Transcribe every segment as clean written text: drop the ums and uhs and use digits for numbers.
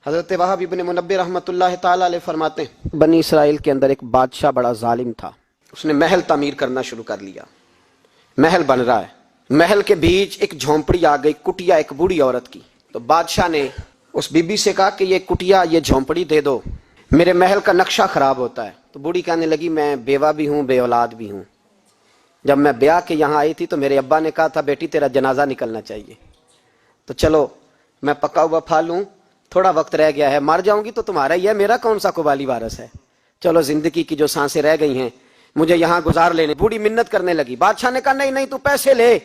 حضرت وہب ابن منبہ رحمۃ اللہ تعالی علیہ فرماتے ہیں بنی اسرائیل کے اندر ایک بادشاہ بڑا ظالم تھا. اس نے محل تعمیر کرنا شروع کر لیا. محل بن رہا ہے, محل کے بیچ ایک جھونپڑی آ گئی, کٹیا ایک بوڑھی عورت کی. تو بادشاہ نے اس بی بی سے کہا کہ یہ کٹیا, یہ جھونپڑی دے دو, میرے محل کا نقشہ خراب ہوتا ہے. تو بوڑھی کہنے لگی میں بیوہ بھی ہوں, بے اولاد بھی ہوں. جب میں بیاہ کے یہاں آئی تھی تو میرے ابا نے کہا تھا بیٹی تیرا جنازہ نکلنا چاہیے, تو چلو میں پکا ہوا پھل ہوں, تھوڑا وقت رہ گیا ہے, مر جاؤں گی تو تمہارا ہی ہے, میرا کون سا قبالی وارث ہے, چلو زندگی کی جو سانسیں رہ گئی ہیں مجھے یہاں گزار لینے. بوڑھی منت کرنے لگی. بادشاہ نے کہا نہیں نہیں, تو پیسے لے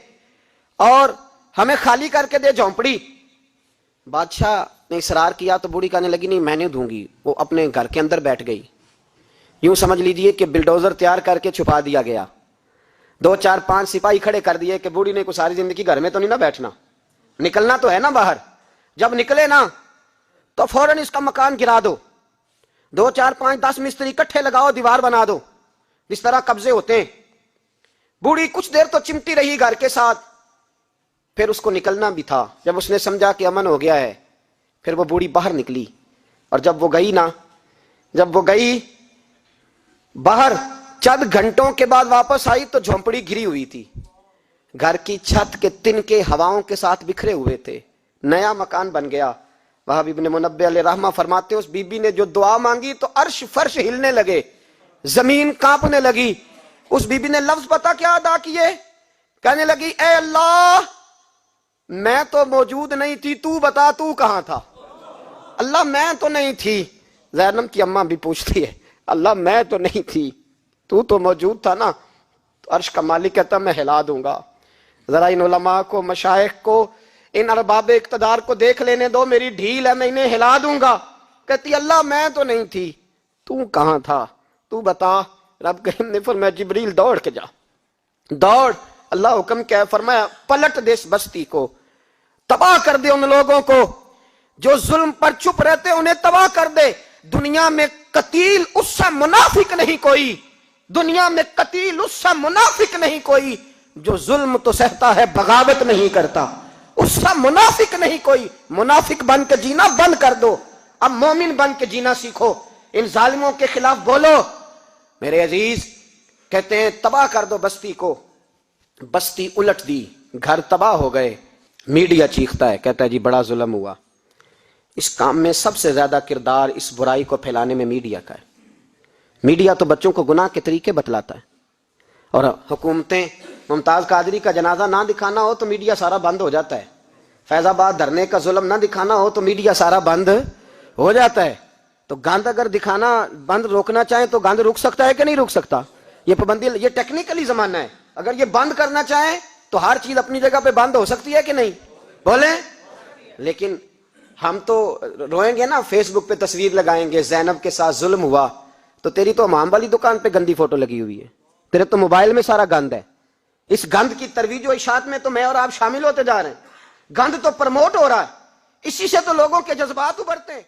اور ہمیں خالی کر کے دے جھونپڑی. بادشاہ نے اصرار کیا تو بوڑھی کہنے لگی نہیں میں نہیں دوں گی. وہ اپنے گھر کے اندر بیٹھ گئی. یوں سمجھ لیجئے کہ بلڈوزر تیار کر کے چھپا دیا گیا. 2 4 5 سپاہی کھڑے کر دیے کہ بوڑھی نے کو ساری زندگی گھر میں تو نہیں نہ بیٹھنا, نکلنا تو ہے نا باہر. جب نکلے نا تو فوراً اس کا مکان گرا دو, 2 4 5 10 مستری اکٹھے لگاؤ, دیوار بنا دو, جس طرح قبضے ہوتے ہیں. بوڑھی کچھ دیر تو چمٹی رہی گھر کے ساتھ, پھر اس کو نکلنا بھی تھا. جب اس نے سمجھا کہ امن ہو گیا ہے پھر وہ بوڑھی باہر نکلی. اور جب وہ گئی باہر, چند گھنٹوں کے بعد واپس آئی تو جھونپڑی گری ہوئی تھی. گھر کی چھت کے تنکے ہواؤں کے ساتھ بکھرے ہوئے تھے. نیا مکان بن گیا. وہب ابن منبہ علیہ رحمہ فرماتے اس بی بی نے جو دعا مانگی تو عرش فرش ہلنے لگے, زمین کانپنے لگی. اس بی بی نے لفظ پتہ کیا ادا کیے, کہنے لگی اے اللہ میں تو موجود نہیں تھی, تو بتا تو کہاں تھا. اللہ میں تو نہیں تھی. زینب کی اماں بھی پوچھتی ہے اللہ میں تو نہیں تھی, تو موجود تھا نا. تو عرش کا مالک کہتا میں ہلا دوں گا. ذرا ان علماء کو, مشائخ کو, ان ارباب اقتدار کو دیکھ لینے دو, میری ڈھیل ہے, میں انہیں ہلا دوں گا. کہتی اللہ میں تو نہیں تھی, تو کہاں تھا, تو بتا. رب کریم نے فرمایا جبریل دوڑ کے جا, دوڑ. اللہ حکم کیا ہے, فرمایا پلٹ دے اس بستی کو, تباہ کر دے ان لوگوں کو جو ظلم پر چپ رہتے, انہیں تباہ کر دے. دنیا میں قتیل اس سے منافق نہیں کوئی, دنیا میں قتیل اس سے منافق نہیں کوئی جو ظلم تو سہتا ہے بغاوت نہیں کرتا. اس سے منافق نہیں کوئی. منافق بن کے جینا بند کر دو, اب مومن بن کے جینا سیکھو. ان ظالموں کے خلاف بولو. میرے عزیز کہتے ہیں تباہ کر دو بستی کو. بستی الٹ دی, گھر تباہ ہو گئے. میڈیا چیختا ہے, کہتا ہے جی بڑا ظلم ہوا. اس کام میں سب سے زیادہ کردار اس برائی کو پھیلانے میں میڈیا کا ہے. میڈیا تو بچوں کو گناہ کے طریقے بتلاتا ہے, اور حکومتیں, ممتاز قادری کا جنازہ نہ دکھانا ہو تو میڈیا سارا بند ہو جاتا ہے. فیض آباد دھرنے کا ظلم نہ دکھانا ہو تو میڈیا سارا بند ہو جاتا ہے. تو گند اگر دکھانا بند روکنا چاہیں تو گند رک سکتا ہے کہ نہیں رک سکتا. یہ پابندی, یہ ٹیکنیکلی زمانہ ہے. اگر یہ بند کرنا چاہیں تو ہر چیز اپنی جگہ پہ بند ہو سکتی ہے کہ نہیں, بولیں. لیکن ہم تو روئیں گے نا, فیس بک پہ تصویر لگائیں گے زینب کے ساتھ ظلم ہوا, تو تیری تو امام والی دکان پہ گندی فوٹو لگی ہوئی ہے, تیرے تو موبائل میں سارا گند ہے. اس گند کی ترویج و اشاعت میں تو میں اور آپ شامل ہوتے جا رہے ہیں. گند تو پروموٹ ہو رہا ہے, اسی سے تو لوگوں کے جذبات ابھرتے ہیں.